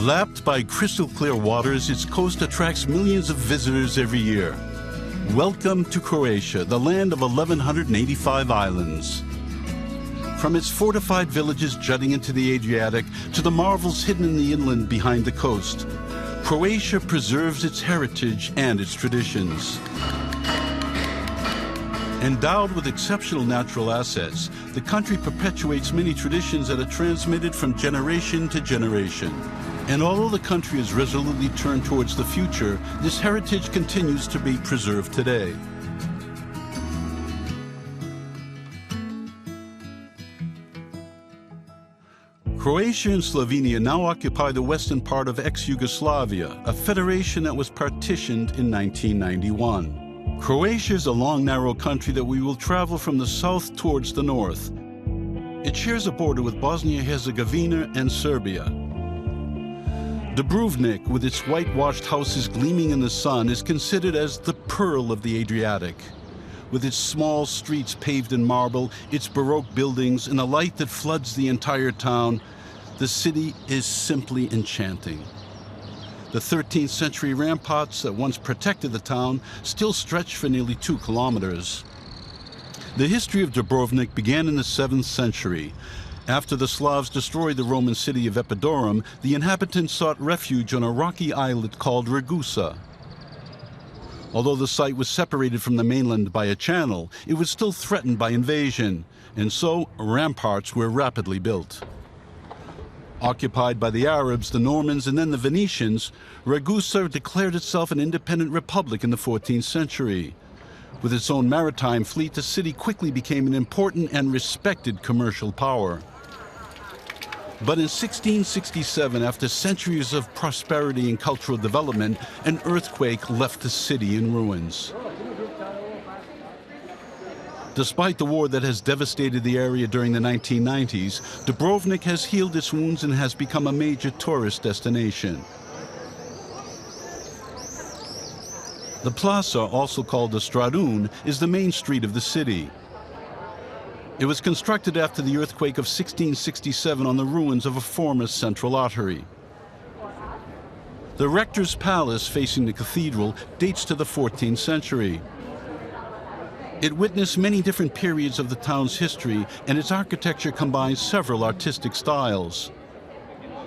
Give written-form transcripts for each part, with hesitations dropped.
Lapped by crystal-clear waters, its coast attracts millions of visitors every year. Welcome to Croatia, the land of 1,185 islands. From its fortified villages jutting into the Adriatic to the marvels hidden in the inland behind the coast, Croatia preserves its heritage and its traditions. Endowed with exceptional natural assets, the country perpetuates many traditions that are transmitted from generation to generation. And although the country is resolutely turned towards the future, this heritage continues to be preserved today. Croatia and Slovenia now occupy the western part of ex-Yugoslavia, a federation that was partitioned in 1991. Croatia is a long, narrow country that we will travel from the south towards the north. It shares a border with Bosnia-Herzegovina and Serbia. Dubrovnik, with its whitewashed houses gleaming in the sun, is considered as the pearl of the Adriatic. With its small streets paved in marble, its Baroque buildings, and a light that floods the entire town, the city is simply enchanting. The 13th century ramparts that once protected the town still stretch for nearly 2 kilometers. The history of Dubrovnik began in the 7th century. After the Slavs destroyed the Roman city of Epidaurus, the inhabitants sought refuge on a rocky islet called Ragusa. Although the site was separated from the mainland by a channel, it was still threatened by invasion, and so ramparts were rapidly built. Occupied by the Arabs, the Normans, and then the Venetians, Ragusa declared itself an independent republic in the 14th century. With its own maritime fleet, the city quickly became an important and respected commercial power. But in 1667, after centuries of prosperity and cultural development, an earthquake left the city in ruins. Despite the war that has devastated the area during the 1990s, Dubrovnik has healed its wounds and has become a major tourist destination. The plaza, also called the Stradun, is the main street of the city. It was constructed after the earthquake of 1667 on the ruins of a former central artery. The rector's palace facing the cathedral dates to the 14th century. It witnessed many different periods of the town's history, and its architecture combines several artistic styles.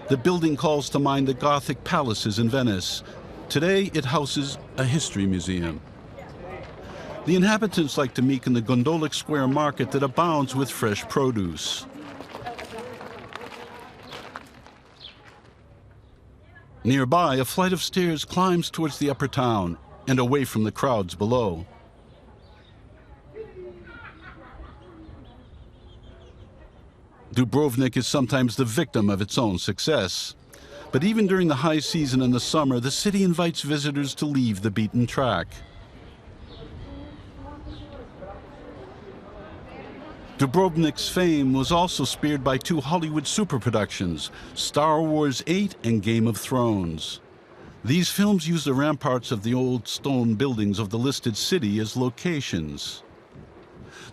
The building calls to mind the Gothic palaces in Venice. Today, it houses a history museum. The inhabitants like to meet in the Gondolic Square market that abounds with fresh produce. Nearby, a flight of stairs climbs towards the upper town and away from the crowds below. Dubrovnik is sometimes the victim of its own success. But even during the high season in the summer, the city invites visitors to leave the beaten track. Dubrovnik's fame was also speared by 2 Hollywood superproductions, Star Wars 8 and Game of Thrones. These films use the ramparts of the old stone buildings of the listed city as locations.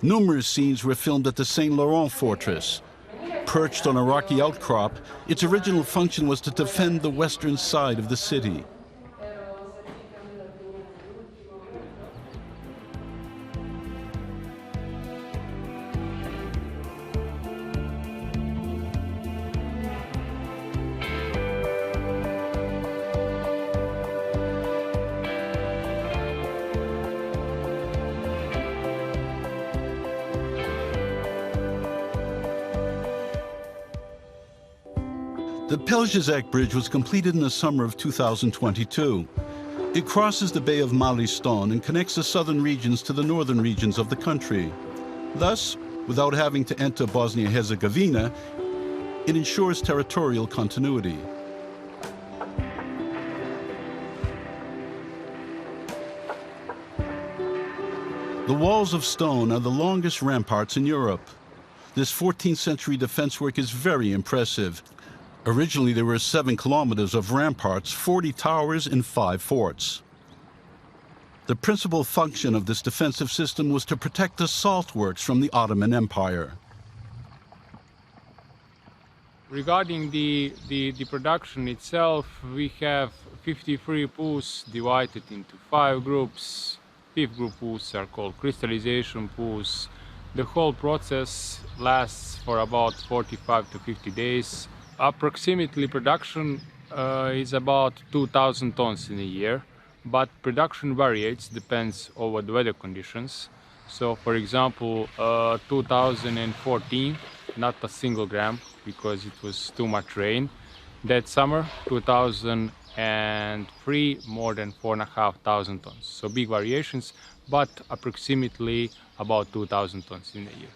Numerous scenes were filmed at the Saint Laurent Fortress. Perched on a rocky outcrop, its original function was to defend the western side of the city. The Pelješac Bridge was completed in the summer of 2022. It crosses the Bay of Mali Stone and connects the southern regions to the northern regions of the country. Thus, without having to enter Bosnia-Herzegovina, it ensures territorial continuity. The walls of stone are the longest ramparts in Europe. This 14th century defense work is very impressive. Originally, there were 7 kilometers of ramparts, 40 towers, and 5 forts. The principal function of this defensive system was to protect the salt works from the Ottoman Empire. Regarding the production itself, we have 53 pools divided into 5 groups. 5th group pools are called crystallization pools. The whole process lasts for about 45 to 50 days. Approximately production is about 2,000 tons in a year, but production varies, depends over the weather conditions. So for example, 2014, not a single gram because it was too much rain. That summer, 2003, more than 4,500 tons. So big variations, but approximately about 2,000 tons in a year.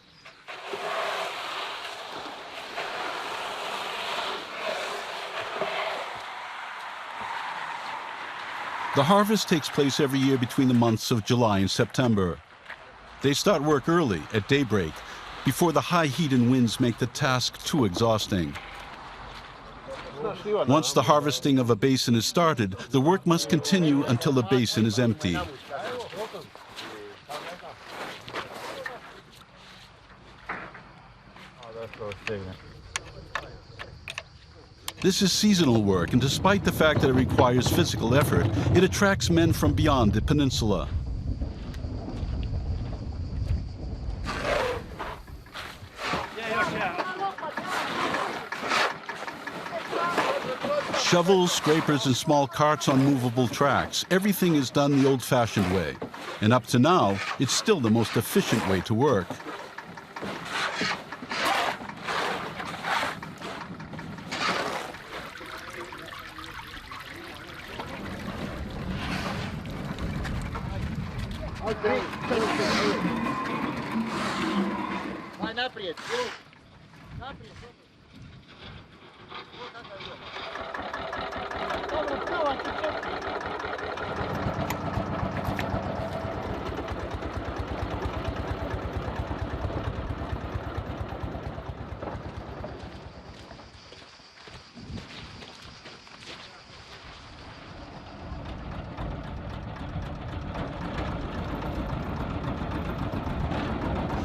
The harvest takes place every year between the months of July and September. They start work early, at daybreak, before the high heat and winds make the task too exhausting. Once the harvesting of a basin is started, the work must continue until the basin is empty. This is seasonal work, and despite the fact that it requires physical effort, it attracts men from beyond the peninsula. Shovels, scrapers, and small carts on movable tracks. Everything is done the old-fashioned way. And up to now, it's still the most efficient way to work.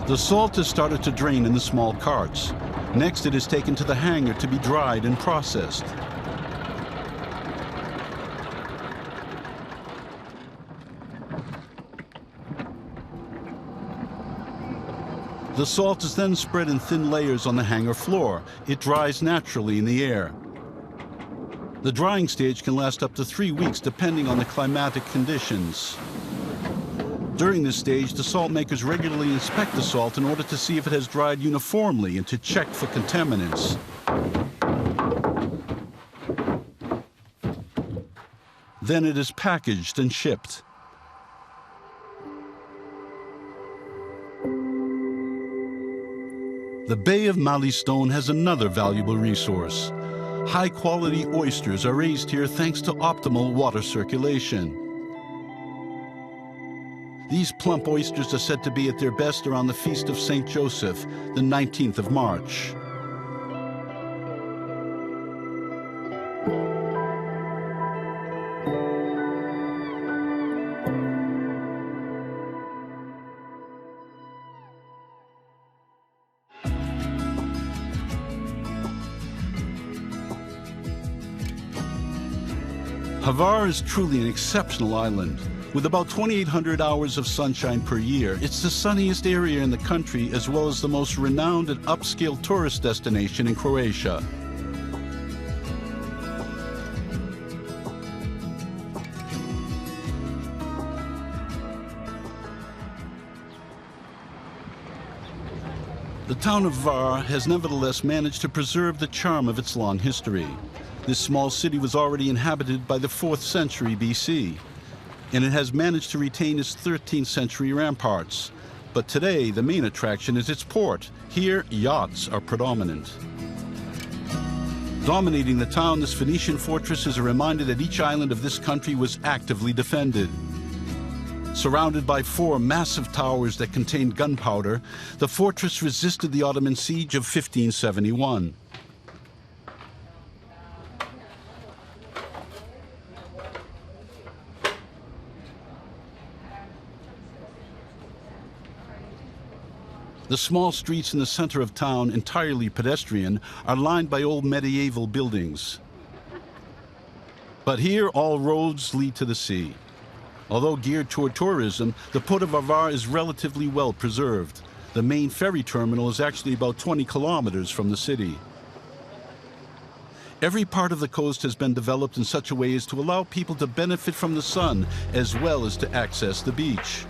The salt is started to drain in the small carts. Next, it is taken to the hangar to be dried and processed. The salt is then spread in thin layers on the hangar floor. It dries naturally in the air. The drying stage can last up to 3 weeks depending on the climatic conditions. During this stage, the salt makers regularly inspect the salt in order to see if it has dried uniformly and to check for contaminants. Then it is packaged and shipped. The Bay of Malistone has another valuable resource. High-quality oysters are raised here thanks to optimal water circulation. These plump oysters are said to be at their best around the Feast of St. Joseph, the 19th of March. Hvar is truly an exceptional island. With about 2,800 hours of sunshine per year, it's the sunniest area in the country as well as the most renowned and upscale tourist destination in Croatia. The town of Hvar has nevertheless managed to preserve the charm of its long history. This small city was already inhabited by the 4th century BC. And it has managed to retain its 13th century ramparts. But today, the main attraction is its port. Here, yachts are predominant. Dominating the town, this Phoenician fortress is a reminder that each island of this country was actively defended. Surrounded by 4 massive towers that contained gunpowder, the fortress resisted the Ottoman siege of 1571. The small streets in the center of town, entirely pedestrian, are lined by old medieval buildings. But here, all roads lead to the sea. Although geared toward tourism, the port of Hvar is relatively well preserved. The main ferry terminal is actually about 20 kilometers from the city. Every part of the coast has been developed in such a way as to allow people to benefit from the sun as well as to access the beach.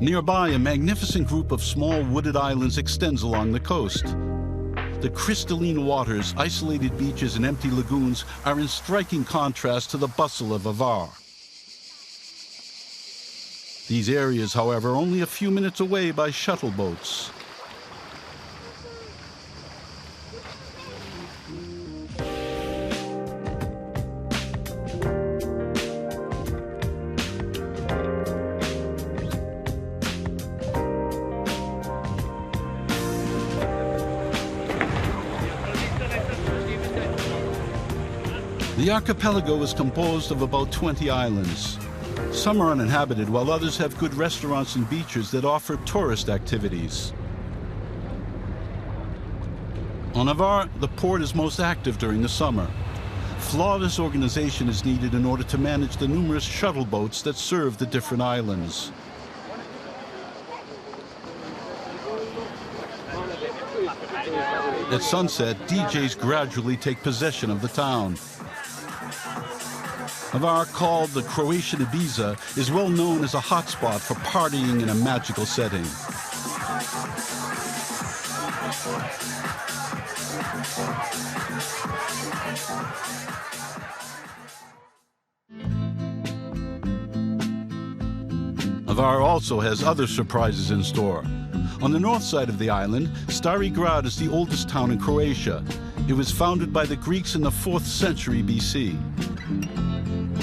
Nearby, a magnificent group of small wooded islands extends along the coast. The crystalline waters, isolated beaches, and empty lagoons are in striking contrast to the bustle of Hvar. These areas, however, are only a few minutes away by shuttle boats. The archipelago is composed of about 20 islands. Some are uninhabited, while others have good restaurants and beaches that offer tourist activities. On Hvar, the port is most active during the summer. Flawless organization is needed in order to manage the numerous shuttle boats that serve the different islands. At sunset, DJs gradually take possession of the town. Hvar, called the Croatian Ibiza, is well known as a hotspot for partying in a magical setting. Hvar also has other surprises in store. On the north side of the island, Starigrad is the oldest town in Croatia. It was founded by the Greeks in the 4th century BC.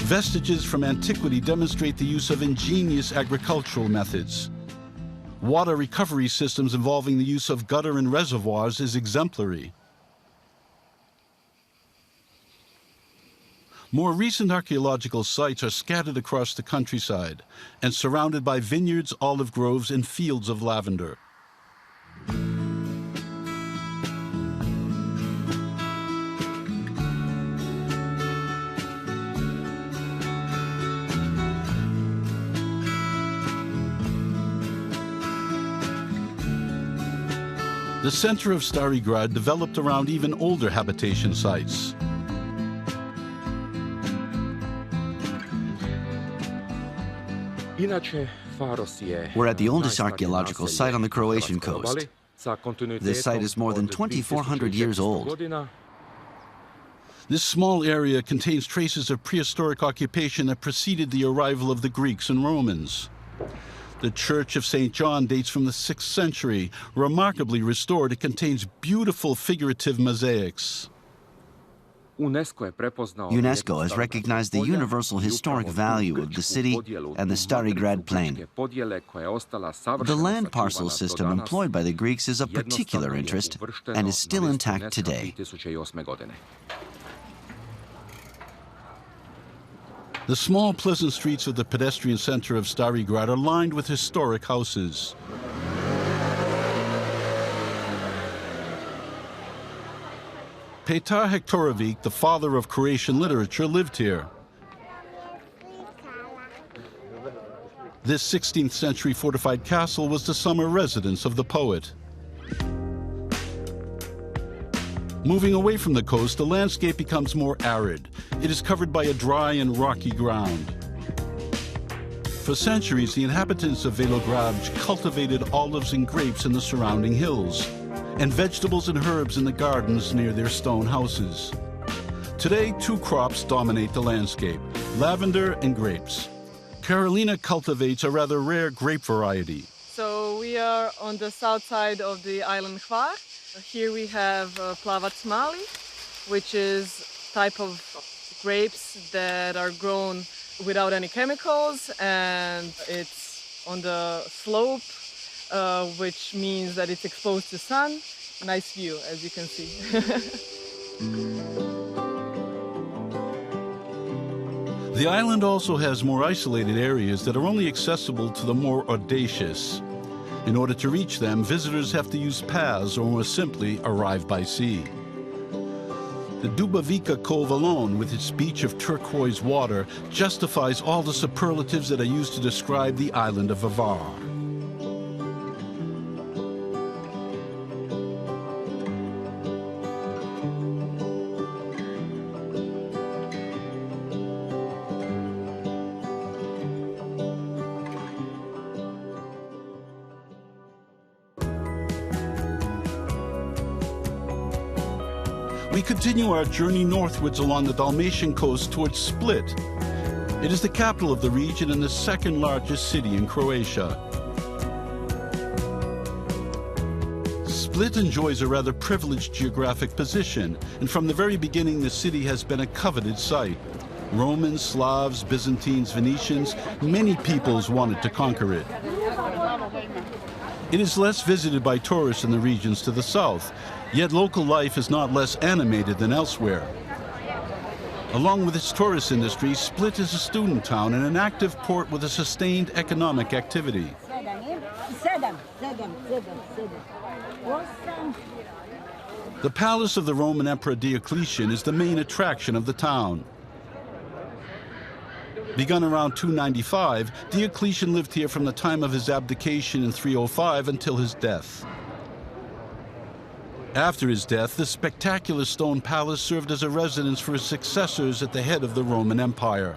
Vestiges from antiquity demonstrate the use of ingenious agricultural methods. Water recovery systems involving the use of gutter and reservoirs is exemplary. More recent archaeological sites are scattered across the countryside and surrounded by vineyards, olive groves, and fields of lavender. The center of Starigrad developed around even older habitation sites. We're at the oldest archaeological site on the Croatian coast. This site is more than 2,400 years old. This small area contains traces of prehistoric occupation that preceded the arrival of the Greeks and Romans. The Church of St. John dates from the 6th century. Remarkably restored, it contains beautiful figurative mosaics. UNESCO has recognized the universal historic value of the city and the Starigrad plain. The land parcel system employed by the Greeks is of particular interest and is still intact today. The small, pleasant streets of the pedestrian center of Starigrad are lined with historic houses. Petar Hektorović, the father of Croatian literature, lived here. This 16th century fortified castle was the summer residence of the poet. Moving away from the coast, the landscape becomes more arid. It is covered by a dry and rocky ground. For centuries, the inhabitants of Velograd cultivated olives and grapes in the surrounding hills, and vegetables and herbs in the gardens near their stone houses. Today, 2 crops dominate the landscape: lavender and grapes. Carolina cultivates a rather rare grape variety. So we are on the south side of the island Hvar. Here we have plavac mali, which is a type of grapes that are grown without any chemicals, and it's on the slope, which means that it's exposed to sun. Nice view, as you can see. The island also has more isolated areas that are only accessible to the more audacious. In order to reach them, visitors have to use paths or more simply arrive by sea. The Dubrovnik Cove alone, with its beach of turquoise water, justifies all the superlatives that are used to describe the island of Hvar. We continue our journey northwards along the Dalmatian coast towards Split. It is the capital of the region and the second largest city in Croatia. Split enjoys a rather privileged geographic position, and from the very beginning the city has been a coveted site. Romans, Slavs, Byzantines, Venetians, many peoples wanted to conquer it. It is less visited by tourists in the regions to the south, yet local life is not less animated than elsewhere. Along with its tourist industry, Split is a student town and an active port with a sustained economic activity. The palace of the Roman Emperor Diocletian is the main attraction of the town. Begun around 295, Diocletian lived here from the time of his abdication in 305 until his death. After his death, this spectacular stone palace served as a residence for his successors at the head of the Roman Empire.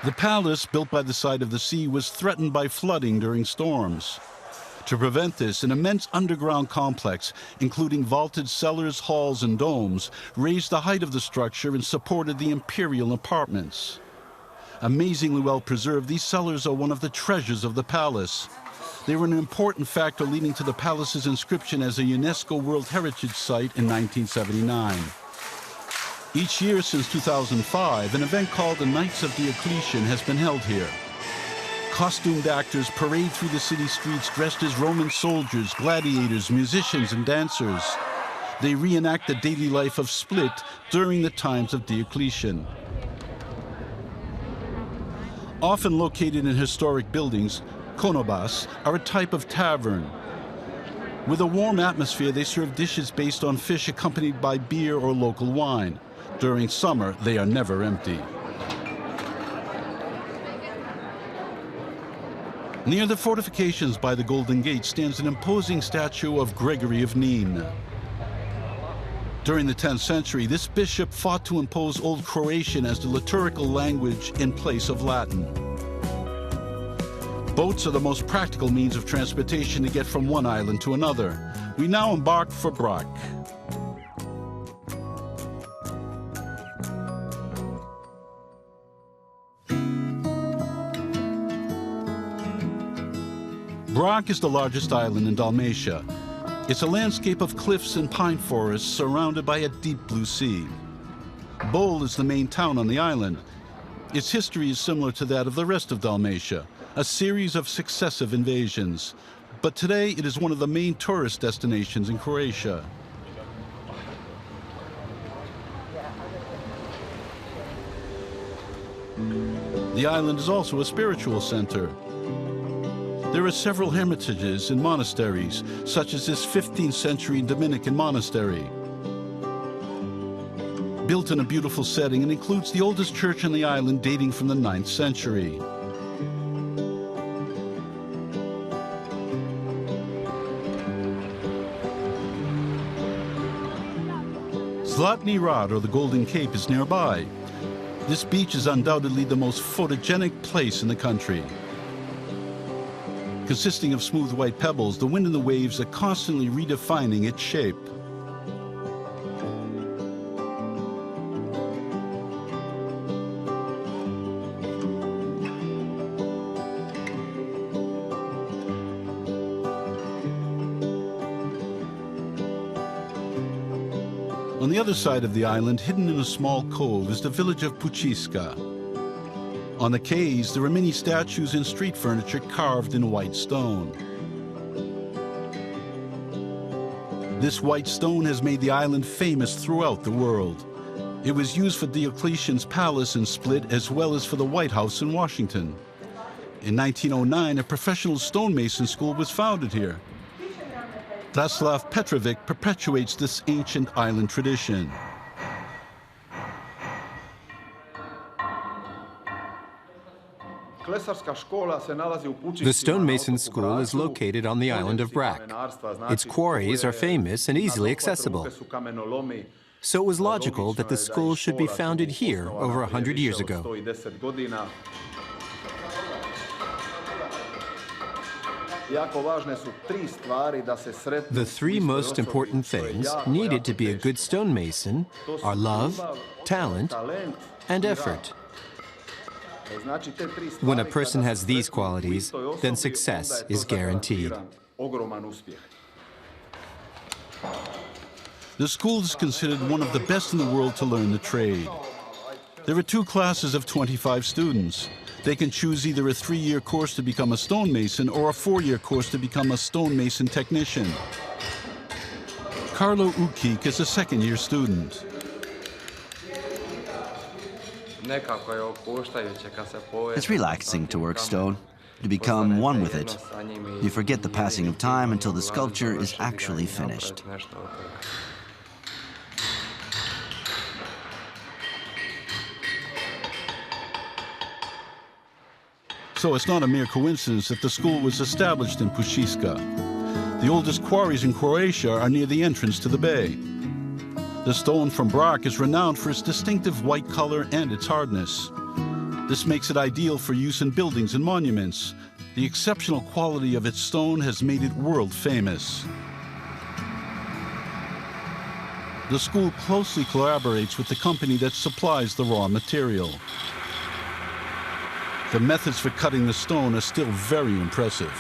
The palace, built by the side of the sea, was threatened by flooding during storms. To prevent this, an immense underground complex, including vaulted cellars, halls, and domes, raised the height of the structure and supported the imperial apartments. Amazingly well preserved, these cellars are one of the treasures of the palace. They were an important factor leading to the palace's inscription as a UNESCO World Heritage Site in 1979. Each year since 2005, an event called the Knights of Diocletian has been held here. Costumed actors parade through the city streets dressed as Roman soldiers, gladiators, musicians, and dancers. They reenact the daily life of Split during the times of Diocletian. Often located in historic buildings, konobas are a type of tavern. With a warm atmosphere, they serve dishes based on fish accompanied by beer or local wine. During summer, they are never empty. Near the fortifications by the Golden Gate stands an imposing statue of Gregory of Nîmes. During the 10th century, this bishop fought to impose Old Croatian as the liturgical language in place of Latin. Boats are the most practical means of transportation to get from one island to another. We now embark for Brač. Brač is the largest island in Dalmatia. It's a landscape of cliffs and pine forests surrounded by a deep blue sea. Bol is the main town on the island. Its history is similar to that of the rest of Dalmatia, a series of successive invasions. But today it is one of the main tourist destinations in Croatia. The island is also a spiritual center. There are several hermitages and monasteries, such as this 15th century Dominican monastery. Built in a beautiful setting, it includes the oldest church on the island dating from the 9th century. Zlatni Rad, or the Golden Cape, is nearby. This beach is undoubtedly the most photogenic place in the country. Consisting of smooth white pebbles, the wind and the waves are constantly redefining its shape. On the other side of the island, hidden in a small cove, is the village of Pučišća. On the quays, there are many statues and street furniture carved in white stone. This white stone has made the island famous throughout the world. It was used for Diocletian's palace in Split as well as for the White House in Washington. In 1909, a professional stonemason school was founded here. Draslav Petrovic perpetuates this ancient island tradition. The stonemason school is located on the island of Brač. Its quarries are famous and easily accessible. So it was logical that the school should be founded here over 100 years ago. The three most important things needed to be a good stonemason are love, talent, and effort. When a person has these qualities, then success is guaranteed. The school is considered one of the best in the world to learn the trade. There are 2 classes of 25 students. They can choose either a 3-year course to become a stonemason or a 4-year course to become a stonemason technician. Karlo Ukik is a 2nd-year student. It's relaxing to work stone, to become one with it. You forget the passing of time until the sculpture is actually finished. So it's not a mere coincidence that the school was established in Pučišća. The oldest quarries in Croatia are near the entrance to the bay. The stone from Brač is renowned for its distinctive white color and its hardness. This makes it ideal for use in buildings and monuments. The exceptional quality of its stone has made it world famous. The school closely collaborates with the company that supplies the raw material. The methods for cutting the stone are still very impressive.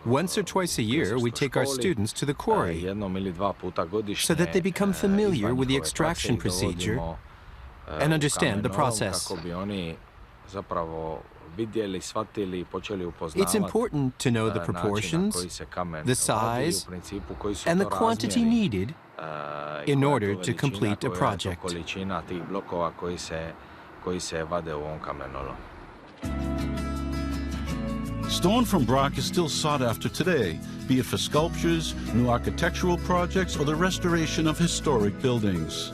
Once or twice a year, we take our students to the quarry so that they become familiar with the extraction procedure and understand the process. It's important to know the proportions, the size, and the quantity needed in order to complete a project. Stone from Brač is still sought after today, be it for sculptures, new architectural projects, or the restoration of historic buildings.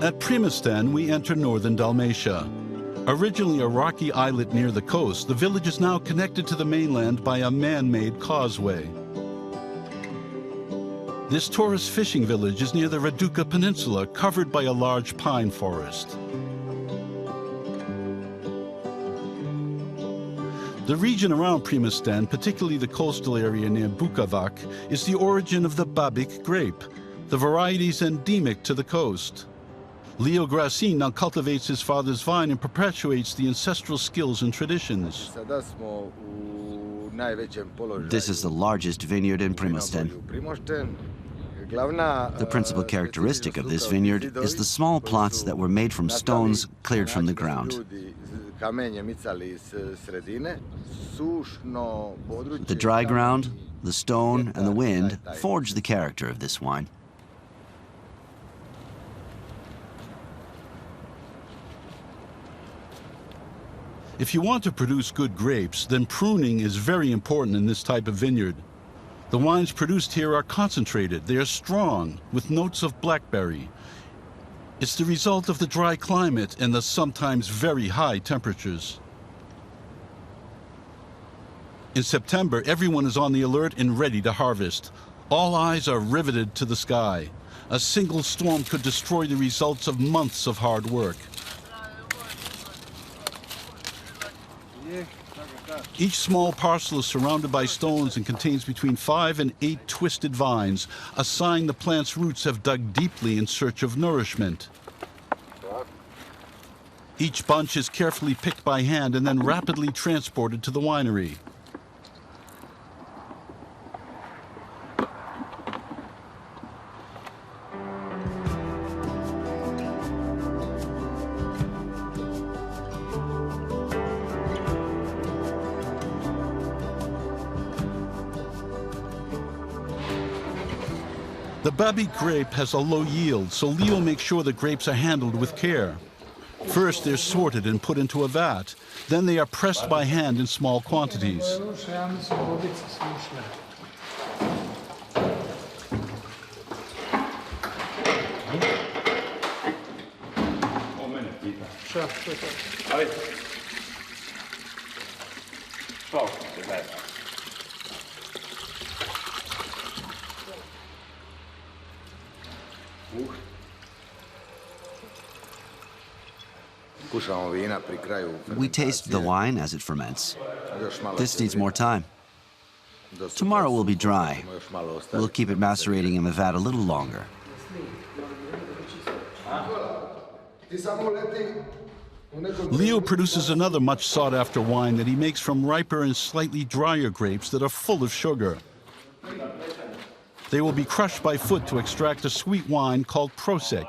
At Primastan, we enter northern Dalmatia. Originally a rocky islet near the coast, the village is now connected to the mainland by a man-made causeway. This tourist fishing village is near the Raduca Peninsula, covered by a large pine forest. The region around Primastan, particularly the coastal area near Bukovac, is the origin of the Babik grape. The variety is endemic to the coast. Leo Grassin now cultivates his father's vine and perpetuates the ancestral skills and traditions. This is the largest vineyard in Primastan. The principal characteristic of this vineyard is the small plots that were made from stones cleared from the ground. The dry ground, the stone, and the wind forge the character of this wine. If you want to produce good grapes, then pruning is very important in this type of vineyard. The wines produced here are concentrated. They are strong, with notes of blackberry. It's the result of the dry climate and the sometimes very high temperatures. In September, everyone is on the alert and ready to harvest. All eyes are riveted to the sky. A single storm could destroy the results of months of hard work. Each small parcel is surrounded by stones and contains between 5 and 8 twisted vines, a sign the plant's roots have dug deeply in search of nourishment. Each bunch is carefully picked by hand and then rapidly transported to the winery. The Babik grape has a low yield, so Leo makes sure the grapes are handled with care. First, they're sorted and put into a vat. Then they are pressed by hand in small quantities. We taste the wine as it ferments. This needs more time. Tomorrow will be dry. We'll keep it macerating in the vat a little longer. Leo produces another much sought-after wine that he makes from riper and slightly drier grapes that are full of sugar. They will be crushed by foot to extract a sweet wine called prosek.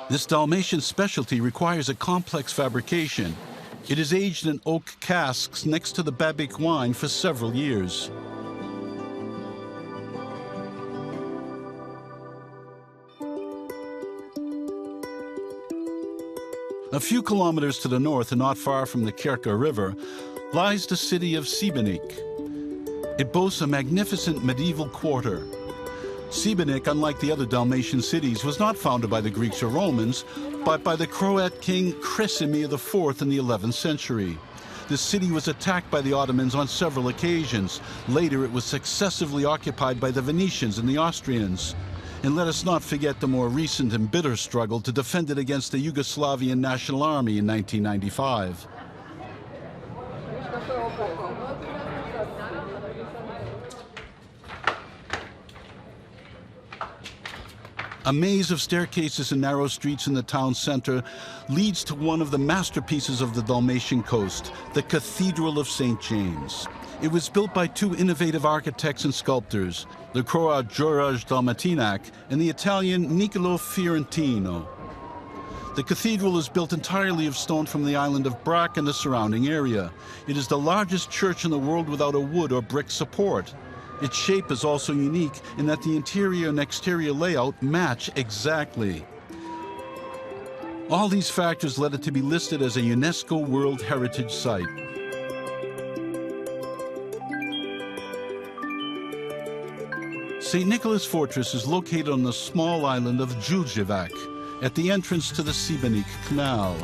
This Dalmatian specialty requires a complex fabrication. It is aged in oak casks next to the Babik wine for several years. A few kilometers to the north and not far from the Krka River lies the city of Šibenik. It boasts a magnificent medieval quarter. Šibenik, unlike the other Dalmatian cities, was not founded by the Greeks or Romans, but by the Croat king Kresimir IV in the 11th century. The city was attacked by the Ottomans on several occasions. Later, it was successively occupied by the Venetians and the Austrians. And let us not forget the more recent and bitter struggle to defend it against the Yugoslavian National Army in 1995. A maze of staircases and narrow streets in the town center leads to one of the masterpieces of the Dalmatian coast, the Cathedral of St. James. It was built by two innovative architects and sculptors, the Croat Juraj Dalmatinac and the Italian Niccolò Fiorentino. The cathedral is built entirely of stone from the island of Brač and the surrounding area. It is the largest church in the world without a wood or brick support. Its shape is also unique in that the interior and exterior layout match exactly. All these factors led it to be listed as a UNESCO World Heritage Site. St. Nicholas Fortress is located on the small island of Đurđevac, at the entrance to the Šibenik Canal.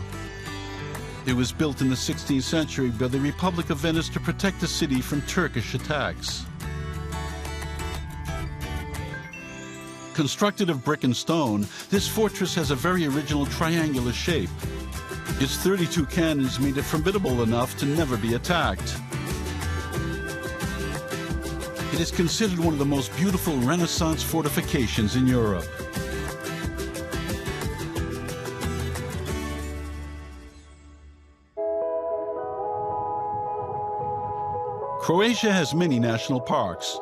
It was built in the 16th century by the Republic of Venice to protect the city from Turkish attacks. Constructed of brick and stone, this fortress has a very original triangular shape. Its 32 cannons made it formidable enough to never be attacked. It is considered one of the most beautiful Renaissance fortifications in Europe. Croatia has many national parks,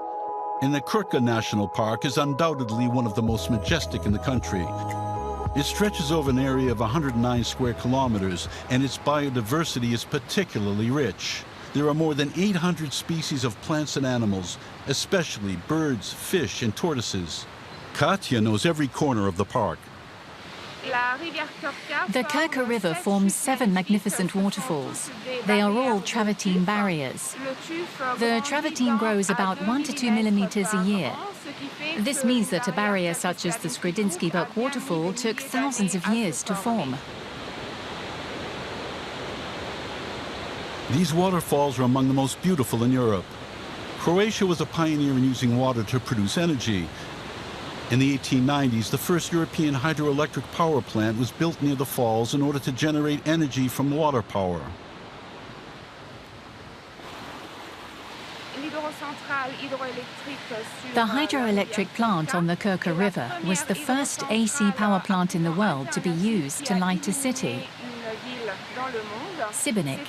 and the Krka National Park is undoubtedly one of the most majestic in the country. It stretches over an area of 109 square kilometers, and its biodiversity is particularly rich. There are more than 800 species of plants and animals, especially birds, fish, and tortoises. Katja knows every corner of the park. The Krka River forms 7 magnificent waterfalls. They are all travertine barriers. The travertine grows about 1 to 2 millimeters a year. This means that a barrier such as the Skredinsky Buk waterfall took thousands of years to form. These waterfalls are among the most beautiful in Europe. Croatia was a pioneer in using water to produce energy. In the 1890s, the first European hydroelectric power plant was built near the falls in order to generate energy from water power. The hydroelectric plant on the Krka River was the first AC power plant in the world to be used to light a city, Šibenik.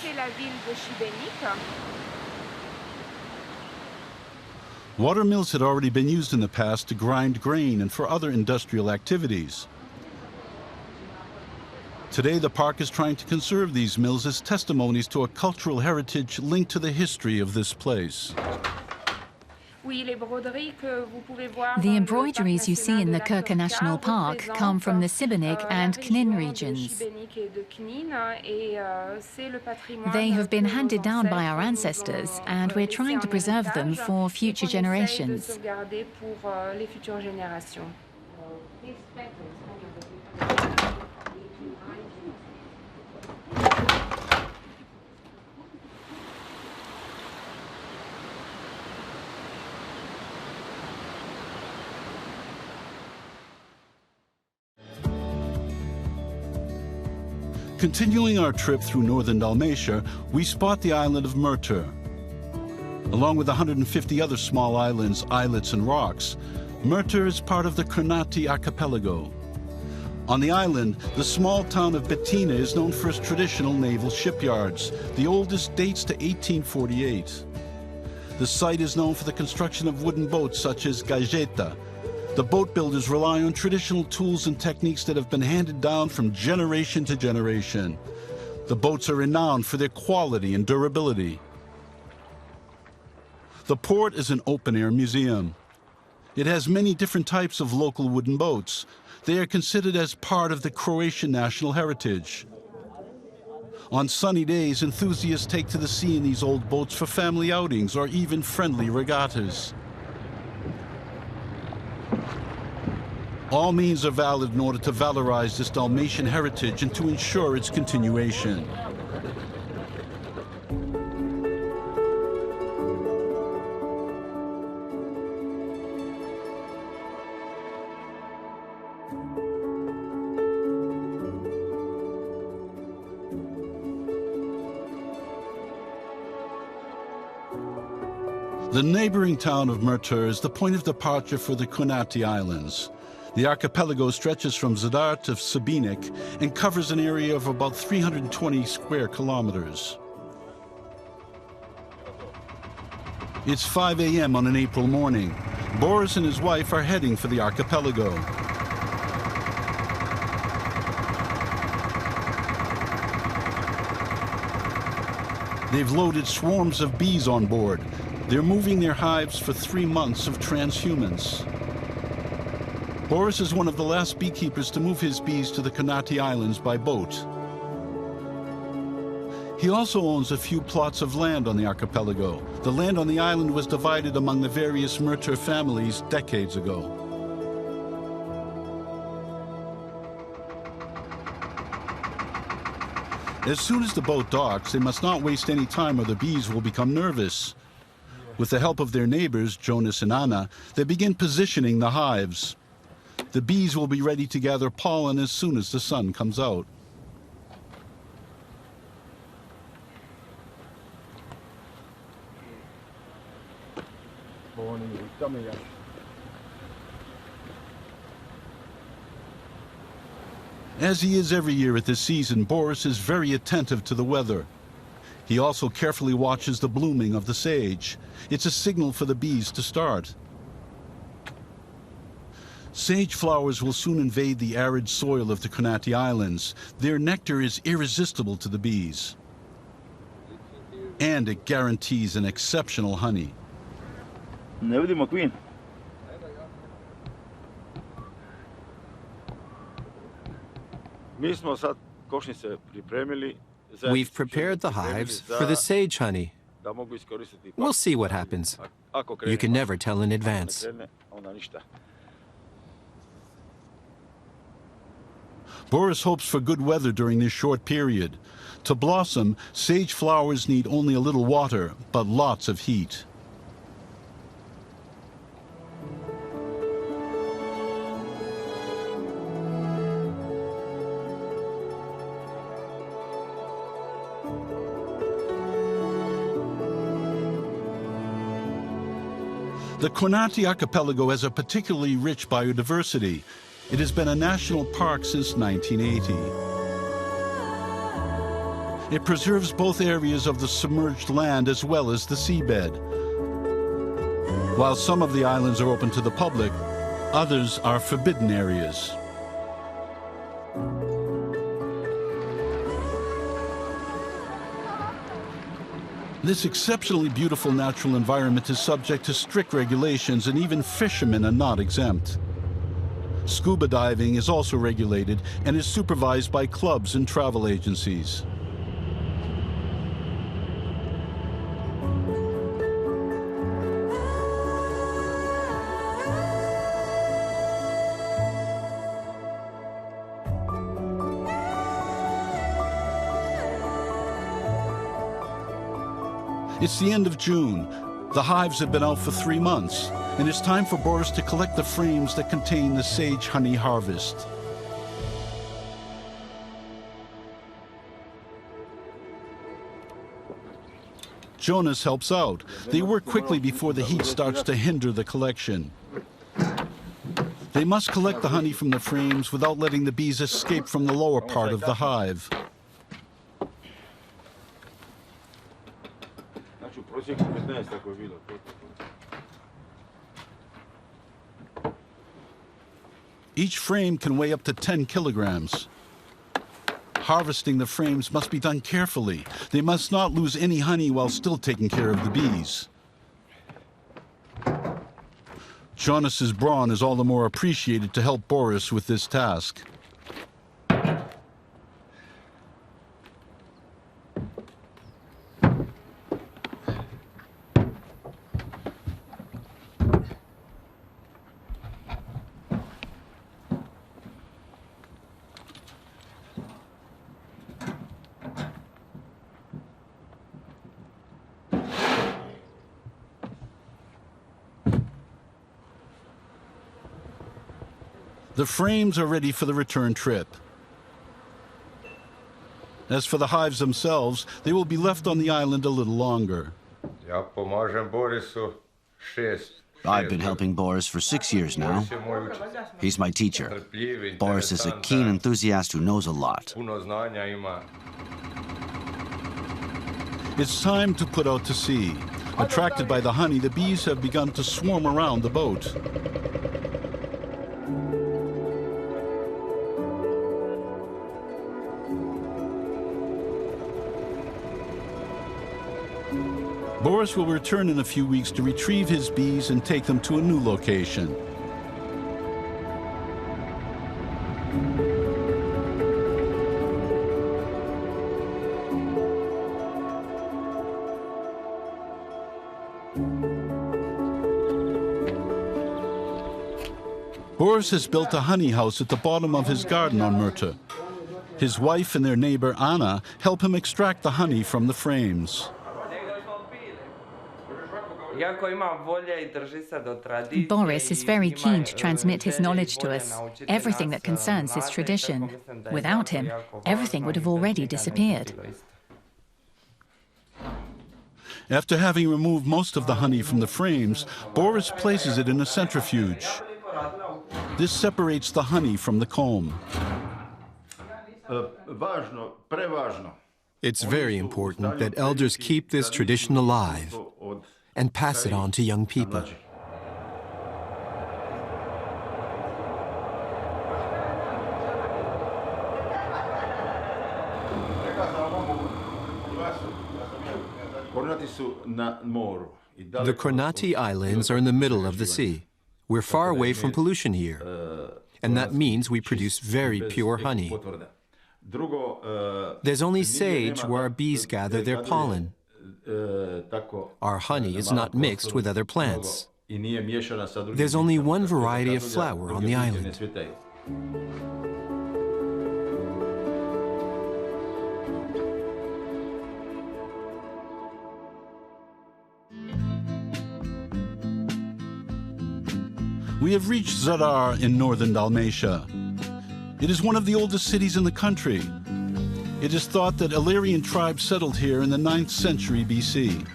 Water mills had already been used in the past to grind grain and for other industrial activities. Today, the park is trying to conserve these mills as testimonies to a cultural heritage linked to the history of this place. The embroideries you see in the Krka National Park come from the Šibenik and Knin regions. They have been handed down by our ancestors, and we're trying to preserve them for future generations. Continuing our trip through northern Dalmatia, we spot the island of Murter. Along with 150 other small islands, islets, and rocks, Murter is part of the Kornati archipelago. On the island, the small town of Bettina is known for its traditional naval shipyards. The oldest dates to 1848. The site is known for the construction of wooden boats such as gajeta. The boat builders rely on traditional tools and techniques that have been handed down from generation to generation. The boats are renowned for their quality and durability. The port is an open-air museum. It has many different types of local wooden boats. They are considered as part of the Croatian national heritage. On sunny days, enthusiasts take to the sea in these old boats for family outings or even friendly regattas. All means are valid in order to valorize this Dalmatian heritage and to ensure its continuation. The neighboring town of Murter is the point of departure for the Kornati Islands. The archipelago stretches from Zadar to Šibenik and covers an area of about 320 square kilometers. It's 5 a.m. on an April morning. Boris and his wife are heading for the archipelago. They've loaded swarms of bees on board. They're moving their hives for 3 months of transhumance. Boris is one of the last beekeepers to move his bees to the Kornati Islands by boat. He also owns a few plots of land on the archipelago. The land on the island was divided among the various Murter families decades ago. As soon as the boat docks, they must not waste any time or the bees will become nervous. With the help of their neighbors, Jonas and Anna, they begin positioning the hives. The bees will be ready to gather pollen as soon as the sun comes out. As he is every year at this season, Boris is very attentive to the weather. He also carefully watches the blooming of the sage. It's a signal for the bees to start. Sage flowers will soon invade the arid soil of the Kornati Islands. Their nectar is irresistible to the bees. And it guarantees an exceptional honey. Ne vidimo queen. Mi smo sad košnice pripremili. We've prepared the hives for the sage honey. We'll see what happens. You can never tell in advance. Boris hopes for good weather during this short period. To blossom, sage flowers need only a little water, but lots of heat. The Kornati archipelago has a particularly rich biodiversity. It has been a national park since 1980. It preserves both areas of the submerged land as well as the seabed. While some of the islands are open to the public, others are forbidden areas. This exceptionally beautiful natural environment is subject to strict regulations, and even fishermen are not exempt. Scuba diving is also regulated and is supervised by clubs and travel agencies. It's the end of June. The hives have been out for 3 months, and it's time for Boris to collect the frames that contain the sage honey harvest. Jonas helps out. They work quickly before the heat starts to hinder the collection. They must collect the honey from the frames without letting the bees escape from the lower part of the hive. Each frame can weigh up to 10 kilograms. Harvesting the frames must be done carefully. They must not lose any honey while still taking care of the bees. Jonas's brawn is all the more appreciated to help Boris with this task. The frames are ready for the return trip. As for the hives themselves, they will be left on the island a little longer. I've been helping Boris for 6 years now. He's my teacher. Boris is a keen enthusiast who knows a lot. It's time to put out to sea. Attracted by the honey, the bees have begun to swarm around the boat. Boris will return in a few weeks to retrieve his bees and take them to a new location. Boris has built a honey house at the bottom of his garden on Murta. His wife and their neighbor Anna help him extract the honey from the frames. Boris is very keen to transmit his knowledge to us, everything that concerns his tradition. Without him, everything would have already disappeared. After having removed most of the honey from the frames, Boris places it in a centrifuge. This separates the honey from the comb. It's very important that elders keep this tradition alive and pass it on to young people. The Kornati Islands are in the middle of the sea. We're far away from pollution here, and that means we produce very pure honey. There's only sage where our bees gather their pollen. Our honey is not mixed with other plants. There's only one variety of flower on the island. We have reached Zadar in northern Dalmatia. It is one of the oldest cities in the country. It is thought that Illyrian tribes settled here in the 9th century BC.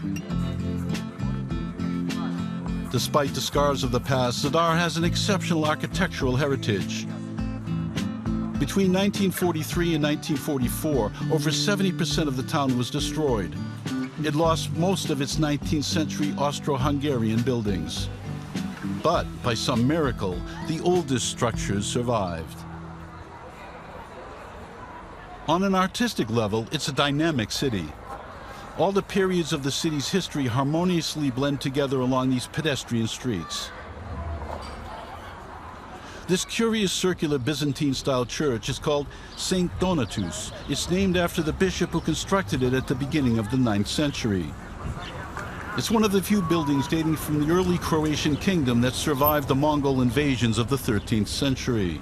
Despite the scars of the past, Zadar has an exceptional architectural heritage. Between 1943 and 1944, over 70% of the town was destroyed. It lost most of its 19th century Austro-Hungarian buildings. But, by some miracle, the oldest structures survived. On an artistic level, it's a dynamic city. All the periods of the city's history harmoniously blend together along these pedestrian streets. This curious circular Byzantine-style church is called St. Donatus. It's named after the bishop who constructed it at the beginning of the 9th century. It's one of the few buildings dating from the early Croatian kingdom that survived the Mongol invasions of the 13th century.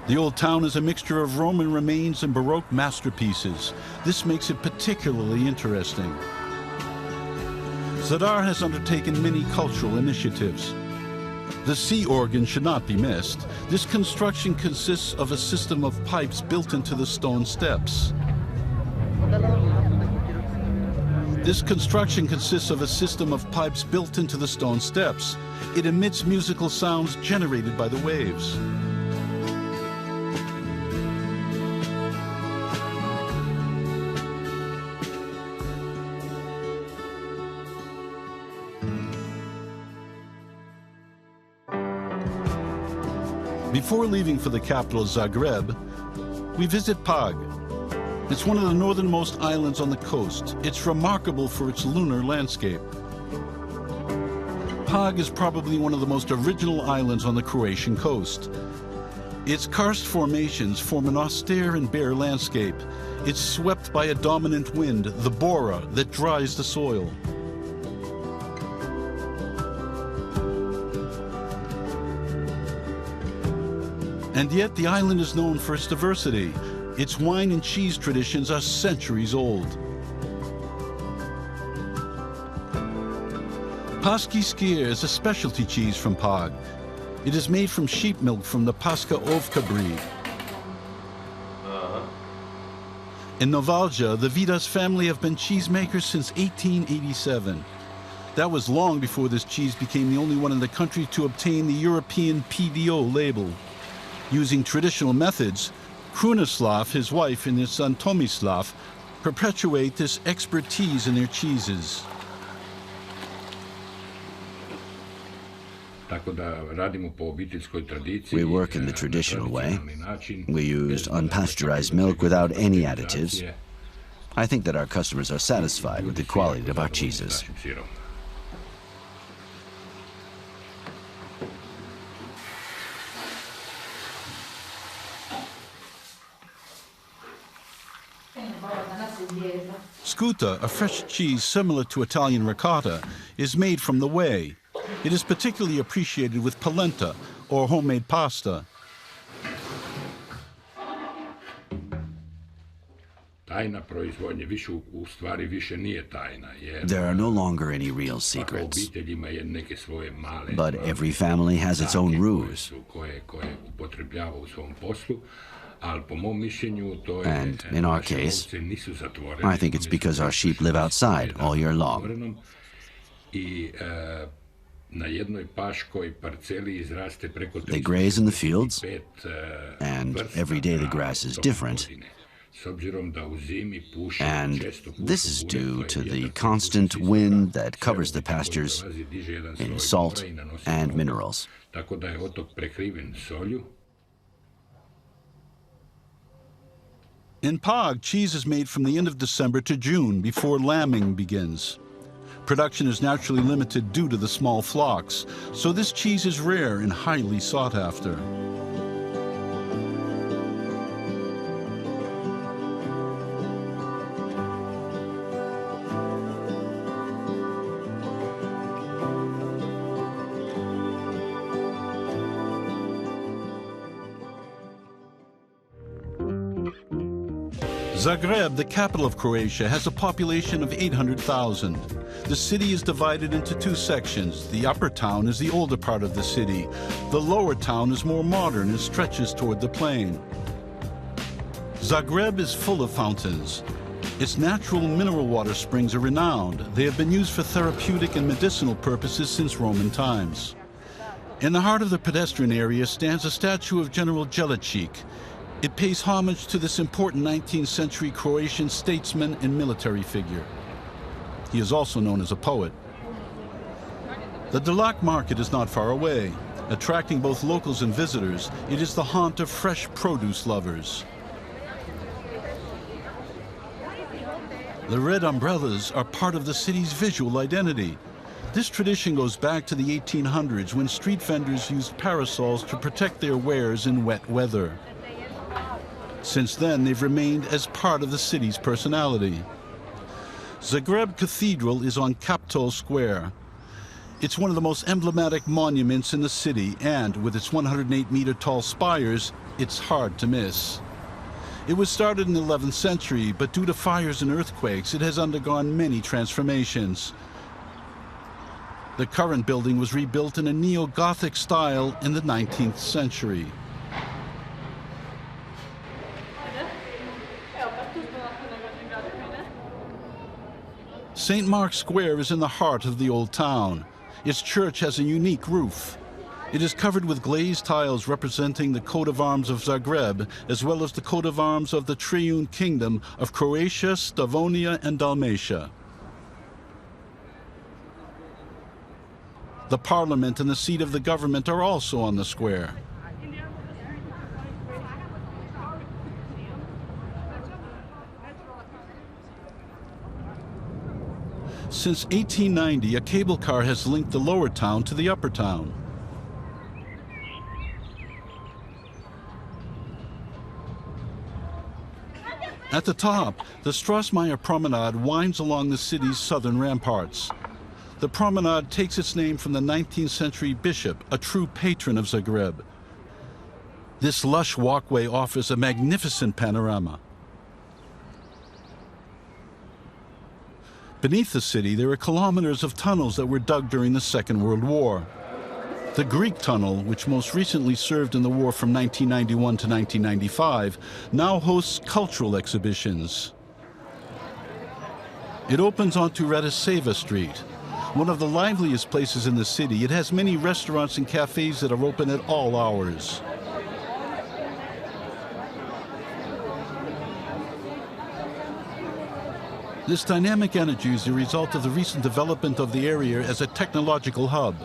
The old town is a mixture of Roman remains and Baroque masterpieces. This makes it particularly interesting. Zadar has undertaken many cultural initiatives. The sea organ should not be missed. This construction consists of a system of pipes built into the stone steps. It emits musical sounds generated by the waves. Before leaving for the capital, Zagreb, we visit Pag. It's one of the northernmost islands on the coast. It's remarkable for its lunar landscape. Pag is probably one of the most original islands on the Croatian coast. Its karst formations form an austere and bare landscape. It's swept by a dominant wind, the bora, that dries the soil. And yet the island is known for its diversity. Its wine and cheese traditions are centuries old. Paški Skyr is a specialty cheese from Pag. It is made from sheep milk from the Paška Ovča breed. In Novalja, the Vidas family have been cheesemakers since 1887. That was long before this cheese became the only one in the country to obtain the European PDO label. Using traditional methods, Krunoslav, his wife, and his son Tomislav perpetuate this expertise in their cheeses. We work in the traditional way. We used unpasteurized milk without any additives. I think that our customers are satisfied with the quality of our cheeses. Scuta, a fresh cheese similar to Italian ricotta, is made from the whey. It is particularly appreciated with polenta, or homemade pasta. There are no longer any real secrets, but every family has its own rules. And in our case, I think it's because our sheep live outside all year long. They graze in the fields, and every day the grass is different. And this is due to the constant wind that covers the pastures in salt and minerals. In Pag, cheese is made from the end of December to June before lambing begins. Production is naturally limited due to the small flocks, so this cheese is rare and highly sought after. Zagreb, the capital of Croatia, has a population of 800,000. The city is divided into two sections. The upper town is the older part of the city. The lower town is more modern and stretches toward the plain. Zagreb is full of fountains. Its natural mineral water springs are renowned. They have been used for therapeutic and medicinal purposes since Roman times. In the heart of the pedestrian area stands a statue of General Jelačić. It pays homage to this important 19th century Croatian statesman and military figure. He is also known as a poet. The Delac market is not far away. Attracting both locals and visitors, it is the haunt of fresh produce lovers. The red umbrellas are part of the city's visual identity. This tradition goes back to the 1800s when street vendors used parasols to protect their wares in wet weather. Since then, they've remained as part of the city's personality. Zagreb Cathedral is on Capitol Square. It's one of the most emblematic monuments in the city, and with its 108-meter-tall spires, it's hard to miss. It was started in the 11th century, but due to fires and earthquakes, it has undergone many transformations. The current building was rebuilt in a neo-Gothic style in the 19th century. St. Mark's Square is in the heart of the old town. Its church has a unique roof. It is covered with glazed tiles representing the coat of arms of Zagreb, as well as the coat of arms of the Triune Kingdom of Croatia, Slavonia, and Dalmatia. The parliament and the seat of the government are also on the square. Since 1890, a cable car has linked the lower town to the upper town. At the top, the Strassmeyer Promenade winds along the city's southern ramparts. The promenade takes its name from the 19th century bishop, a true patron of Zagreb. This lush walkway offers a magnificent panorama. Beneath the city, there are kilometers of tunnels that were dug during the Second World War. The Greek tunnel, which most recently served in the war from 1991 to 1995, now hosts cultural exhibitions. It opens onto Radiseva Street. One of the liveliest places in the city, it has many restaurants and cafes that are open at all hours. This dynamic energy is the result of the recent development of the area as a technological hub.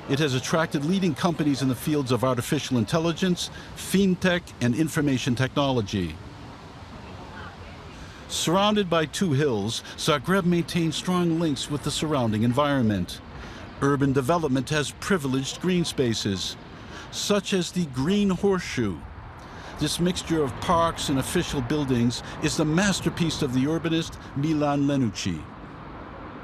It has attracted leading companies in the fields of artificial intelligence, fintech, and information technology. Surrounded by two hills, Zagreb maintains strong links with the surrounding environment. Urban development has privileged green spaces, such as the Green Horseshoe. This mixture of parks and official buildings is the masterpiece of the urbanist Milan Lenuci.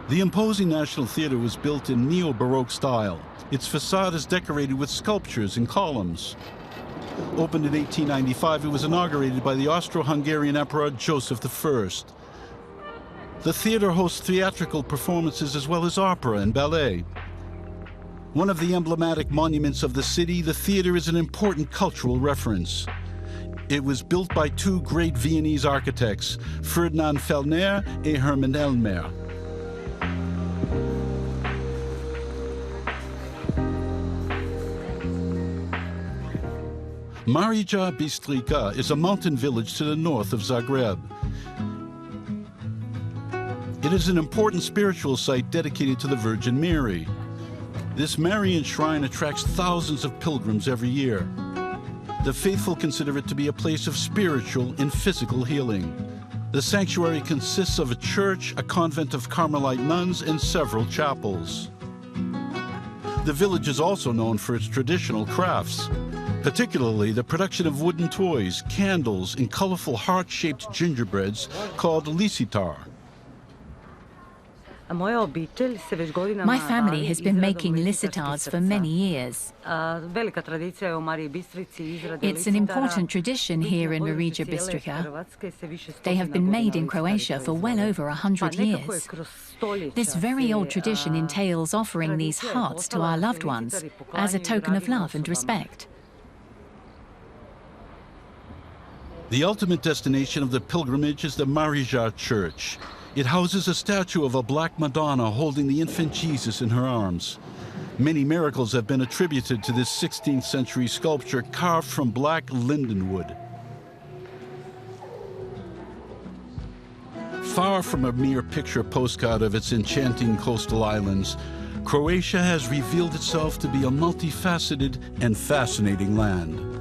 The imposing National Theatre was built in neo-Baroque style. Its facade is decorated with sculptures and columns. Opened in 1895, it was inaugurated by the Austro-Hungarian Emperor Joseph I. The theatre hosts theatrical performances as well as opera and ballet. One of the emblematic monuments of the city, the theatre is an important cultural reference. It was built by two great Viennese architects, Ferdinand Fellner and Hermann Elmer. Marija Bistrica is a mountain village to the north of Zagreb. It is an important spiritual site dedicated to the Virgin Mary. This Marian shrine attracts thousands of pilgrims every year. The faithful consider it to be a place of spiritual and physical healing. The sanctuary consists of a church, a convent of Carmelite nuns, and several chapels. The village is also known for its traditional crafts, particularly the production of wooden toys, candles, and colorful heart-shaped gingerbreads called lisitar. My family has been making lisitars for many years. It's an important tradition here in Marija Bistrica. They have been made in Croatia for well over 100 years. This very old tradition entails offering these hearts to our loved ones as a token of love and respect. The ultimate destination of the pilgrimage is the Marijar Church. It houses a statue of a black Madonna holding the infant Jesus in her arms. Many miracles have been attributed to this 16th century sculpture carved from black lindenwood. Far from a mere picture postcard of its enchanting coastal islands, Croatia has revealed itself to be a multifaceted and fascinating land.